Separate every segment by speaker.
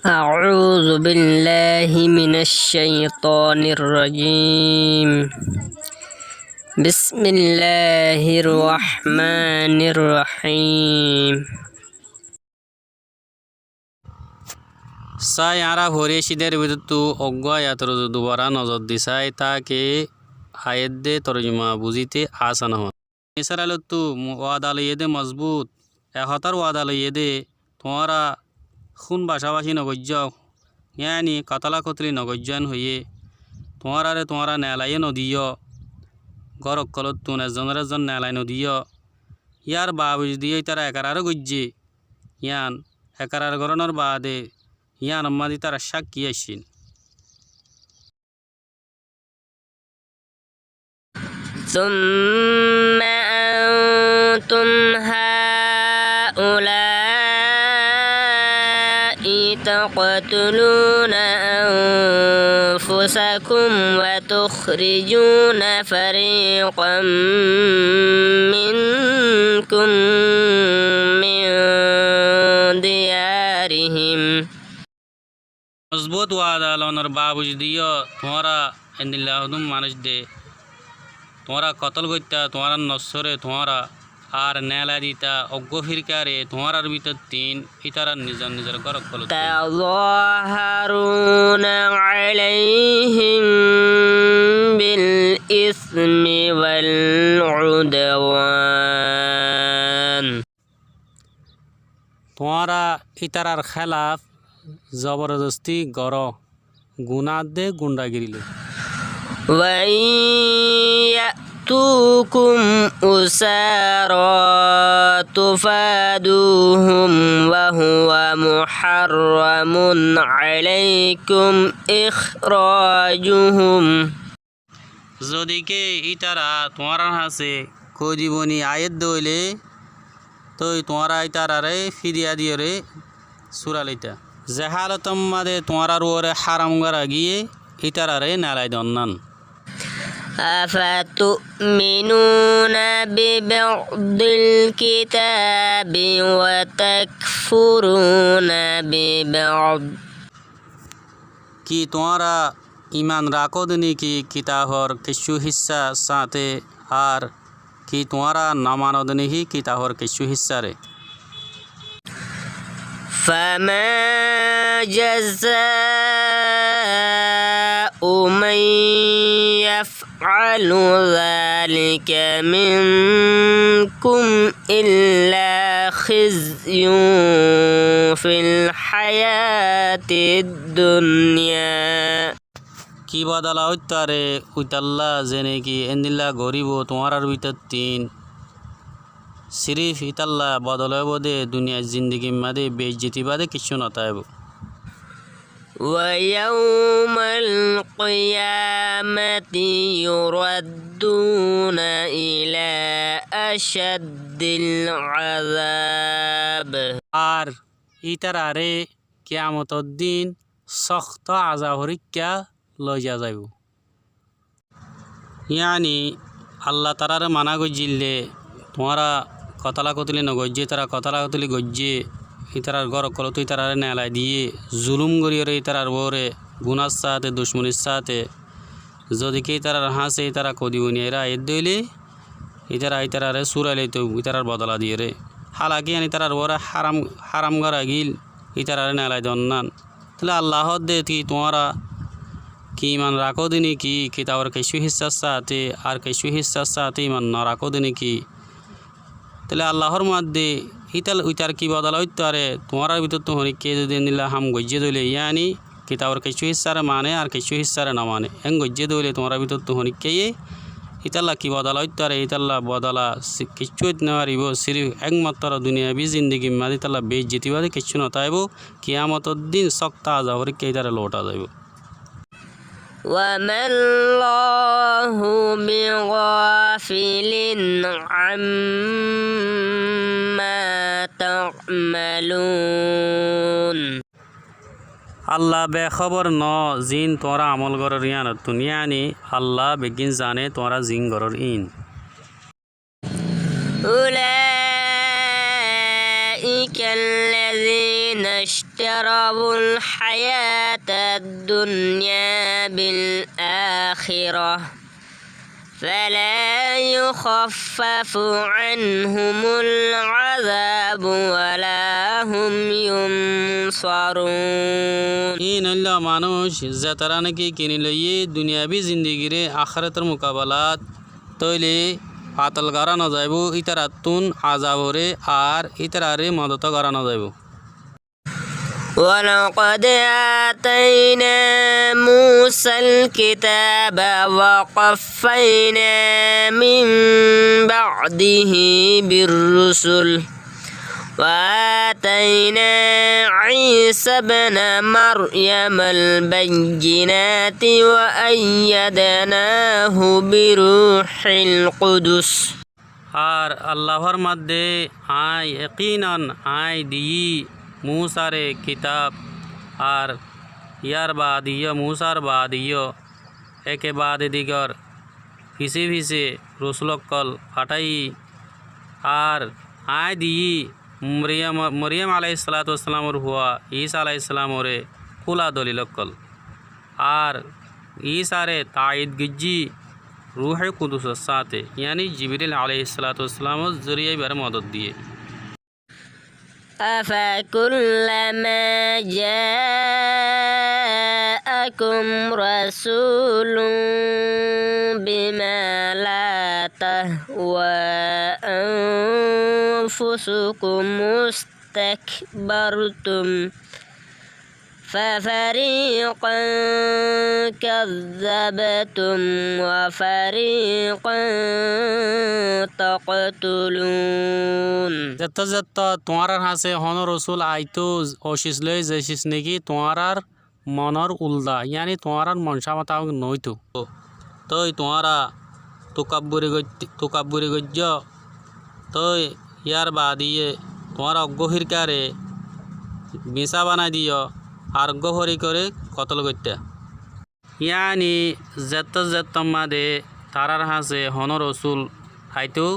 Speaker 1: أعوذ بالله من الشيطان الرجيم بسم الله الرحمن الرحيم
Speaker 2: সাই আরা ভরেশিদের বিদ্যুৎ অজ্ঞ আয়াতর দুবারা নজর দিছাই তাকে আয়াত দে তরজমা বুঝিতে আসান হন নিসার আলতু ওয়াদা লইয়ে মজবুত এহতার ওয়াদা লইয়ে দে তোমরা খুন বাসাবাসী নগজ্য ইয়ানি কাতলা কতলি নগজ্যান হইয়ে তোমরা নেলাইয়ে নদীয় গরক কলত তুন এজন নেলাই নদীয় ইয়ার বাবুজ দিয়ে তারা একারার গজ্জে ইয়ান একারার গরণর বাদে ইয়ান আম্মাদি তারা সাক্ষী আসিন
Speaker 1: ثم أنتم هؤلاء تقتلون أنفسكم وتخرجون فريقا منكم من ديارهم
Speaker 2: মজবুত ওয়াদা লনর বাবুজ দিও তোমরা এন্দিল্লাহুম মানুষ দে তোমরা কতল করতা তোমরা নসরে তোমরা আর নেলা দিতা অজ্ঞ ফিরকারে তোমার ভিতর তিন ইতারা নিজের নিজের গরক কল
Speaker 1: তাযাহারুনা আলাইহিম বিল ইসমি ওয়াল উদওয়ান
Speaker 2: তোমরা ইতারার খেলাফ জবরদস্তি গর গুনাহ দে গুন্ডাগিরিলে
Speaker 1: وَيَأْتُوكُمْ أُسَارَى تُفَادُوهُمْ وَهُوَ مُحَرَّمٌ عَلَيْكُمْ إِخْرَاجُهُمْ
Speaker 2: যদিকে ইতারা তোমার হাসে কদিবনি আয়াত দইলে তো তোমরা ইতারারে ফিরিয়া দিও রে সূরা লইতা জাহালাতম মাদে তোমার ওরে হারাম করা গিয়ে ইতারারে নালাই দন্নান
Speaker 1: أفتؤمنون ببعض الكتاب وتكفرون ببعض
Speaker 2: কি তোমরা ইমান রাখো দিনি কি কিতাবর কিছু হিস্সা সাথে আর কি তোমরা নামানো দিনি কিতাবর কিছু হিস্সা রে
Speaker 1: فما جزاء من يفعل ذلك منكم إلا خزي في الحياة الدنيا
Speaker 2: কি বদলা হইতারে উইতাল্লা জেনে কি এন্দিল্লা গরিব তোমার ভিতর তিন সিরিফ ইতাল্লা বদলে বদে দুনিয়ার জিন্দগি মাদে বেইজ্জতি বাদে কিছু নতাইব
Speaker 1: ويوم القيامة يردون إلى أشد العذاب
Speaker 2: আর ইতারারে কিয়ামতের দিন সখ্ত আযাবরিক্কা লইয়া যাইব ইয়ানি আল্লাহ তারারে মানা গজিলে তোমরা কতলা কতলি নগজ্জে তারা কতলা কতলি গজ্জে ইতারার গর কলত ইতারারে নেলাই দিয়ে জুলুম গরিয়রে ইতারার বরে গুনার সাথে দুশ্মনির সাথে যদি কে ইতারার হাসে ইতারা কদিবনি এরা এদ দইলে ইতারারে সুরাইলে তো ইতারার বদলা দিয়ে রে হালাকি আনি তারার বরে হারাম গরা গিল ইতারারে নেলাই দন্নান তাহলে আল্লাহ দে কি তোমরা কি ইমান রাখো দিনি কি কিতাবর কিছু হিস্সার সাথে আর কিছু হিস্সার সাথে ইমান না রাখো দিনি কি তাহলে আল্লাহর মধ্যে ইতাল উইতার কি বদলা হইতারে তোমার ভিতর তো হরিকে যদি নিলা হাম গজ্জে দইলে ইয়ানি কিতাবর কিছু হিস্সারে মানে আর কিছু হিস্সারে না মানে এং গজ্জে দইলে তোমার ভিতর তো হরিকে ইতাল্লা কি বদলা হইতারে ইতাল্লা বদলা কিছু নেওয়ারিব সিরিফ একমাত্র দুনিয়াবি জিন্দগি মাদি তাল্লা বেইজ্জতিবাদে কিছু নতাইব কিয়ামতের দিন সক্তা আজা হরিকে ইতারে লোটা যাইব
Speaker 1: وما الله بغافل عما تعملون আল্লাহ বেখবর ন জিন তোরা আমল গরর ইয়ান দুনিয়ানি আল্লাহ বেগিন জানে তোরা জিন গরর ইন
Speaker 3: أولئك الذين اشتروا الحياة الدنيا بالآخرة فلا يخفف عنهم العذاب ولا هم ينصرون
Speaker 2: این اللہ মানুষ যাতারা নাকি কিনে লইয়ে দুনিয়াবি জিন্দিগিরে আখিরাতের মুকাবালাত তৈলে পাতল করানো যাইব ইতারাতুন আযাবরে আর ইতারারে মদত করানো যাইব
Speaker 3: ولقد آتينا موسى الكتاب وقفينا من بعده بالرسل وآتينا عيسى ابن مريم البينات وأيدناه بروح القدس
Speaker 2: আর আল্লাহর মধ্যে আয় ইয়াকিনান আয় দিই मूसारे किताब और यार बादियो मूसार बादियो एके बाद दिगर फिसे फिसे रसुलकल फाटाई और आय दी मरियम अलैहिस्सलाम हुआ ईसा अलैहिस्सलाम रे खुला दलिलकल और ईसारे तायद गिज्जी रूह कुदुस साथे यानी जिब्रील अलैहिस्सलाम जरिए बार मदद दिए
Speaker 3: أفكلما جاءكم رسول بما لا تهوى أنفسكم استكبرتم ففريقا كذبتم وفريقا تقتلون
Speaker 2: যত তোমার হাসে হন রসুল আইতো অশিস লই যেশিস নাকি তোমার মনর উল্দা ইয়ানি তোমার মনসা মতাবক নইতো তই তোমারা তুকাব্বুরি গজ্য তই ইয়ার বাদিয়ে তোমার অজ্ঞহিরকারে মিশা বানাই দিও আর গহরি করে কতল করতে ইয়ানি যত মাদে তারার হাসে হন রসুল আইতো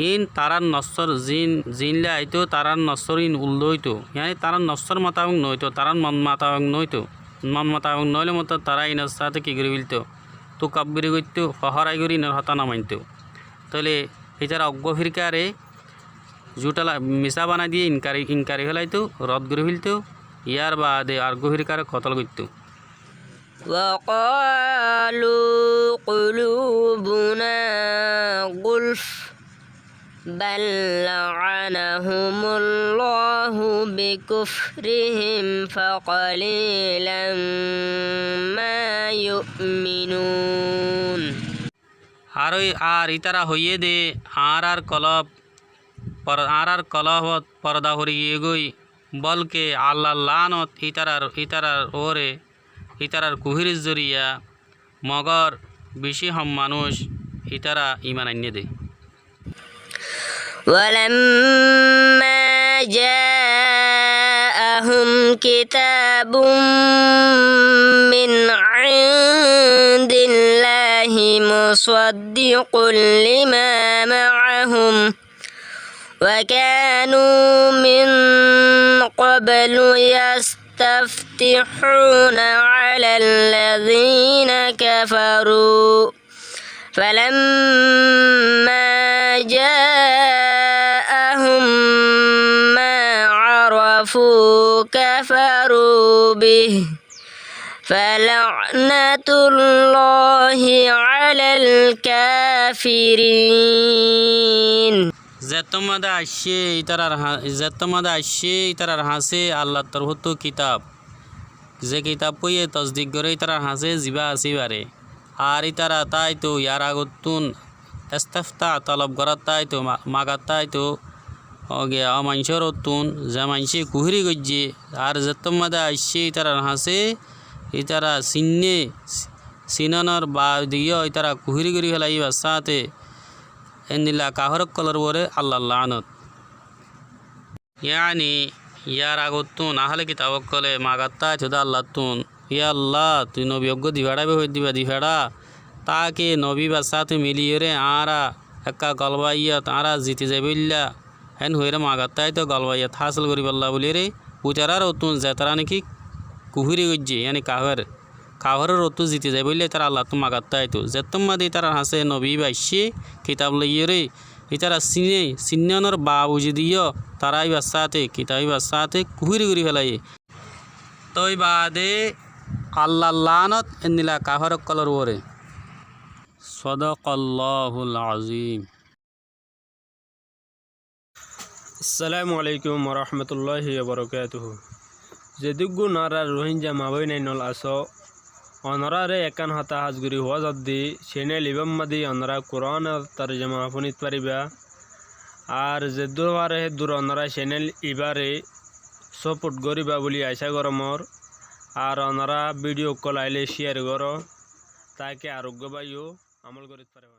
Speaker 2: ইন তারার নশ্বর জিনলে আইতো তারার নশ্বর ইন উল্লইতো ইয়ানি তারার নশ্বর মোতাবেক নইতো তারার মন মোতাবেক নইতো মন মোতাবেক নইলে মতো তারা ইনার সাথে কী করে ফেলতো তো কাব্বিরি করতো হহরাই করে ইনার হতা না মানতো তাহলে এছাড়া অজ্ঞ ফিরকারে জুটালা মিশা বানা দিয়ে ইনকারি ফেলাইতো রদ করে ফেলতো ইয়ার বাদে আর গভীরকারে কতল করতো
Speaker 3: وقالوا قلوبنا غلف بل لعنهم الله بكفرهم فقليلا ما يؤمنون
Speaker 2: আর ইতারা হইয়ে দে আর কলহত পর্দা হরি গই বলকে আল্লাহ লানত ইতারার ওরে ইতারার কুহির জরিয়া মগর বেশি হম মানুষ ইতারা ইমান আনিয়ে দে
Speaker 3: ولما جاءهم كتاب من عند الله مصدق لما معهم وكانوا من قبل يستفتحون على الذين كفروا فلما جاءهم ما عرفوا كفروا به فلعنة الله على الكافرين
Speaker 2: জেতমাদা আসে ইতারার হাসে আল্লাহ তরহত কিতাব যে কিতাব পইয়ে তসদিক করে ইতারার হাসে জিবা আসিবারে আর ইতারা তাই তো ইয়ার আগতুন ইস্তিফতা তলব করার তাই তো মাগার তাই তো ওগে অমাংসর অতুন যে মাংসে কুহরি গজ্জে আর জেতমাদা আসে ইতারার হাসে ইতারা সিননর বা দিও ইতারা কুহরি করি ফেলাইবা সাথে এন্দিল্লা কাহরক কলর বরে আল্লাহ লানত ইয়ানি ইয়ার আগতুন আহলে কিতাবক কলে মাগাত্তা চোদা আল্লাহ তুন ইয়া আল্লাহ তুই নবী অজ্ঞ দিভাড়াবে হয়ে দিভাড়া তাকে নবী বা সাথে মিলিয়ে রে আরা একা গলবাইয়া তারা জিতে যাবিল্লা হেন হইরে মাগাত্তাই তো গলবাইয়াত হাসিল করি পাল্লা বলি রে উচারার অতুন যে তারা নাকি কুহুরি গজ্জি ইয়ানি কাহরের অতু জিতে যায় বললে তারা আল্লাহ তো মাগাত্তাই তো যেতম্মা দিয়ে তারা হাসে নবী বাইশে কিতাব লইয়ে রে ইতারা সিনেনর বা বুঝি দিও তারাই বাসাতে কিতাবই বাসাতে কুহুরি করি ফেলাই তই বাদে আল্লাহ লানত এনিলা কাহরক কলর ওরে সদাকাল্লাহুল আযীম।
Speaker 4: আসসালামু আলাইকুম ওরহমতুল্লাহি ওবরকাতুহু। যেদুগু নারা রোহিঙ্গা মাবই নাই নল আসো অনরারে একান হাতা হাজগুড়ি হওয়া যদি শীনেল ইবাম্মাদি অনরা কোরআন তরজমা শুনিত পারিবা আর যেদুয়ারে দূর অনরা শীনেল ইবারে সপোর্ট করিবা বলি আশা গরমর আর অনরা ভিডিও কল আইলে শেয়ার করো তাকে আরোগ্য বায়ু আমল করিতে পারবা।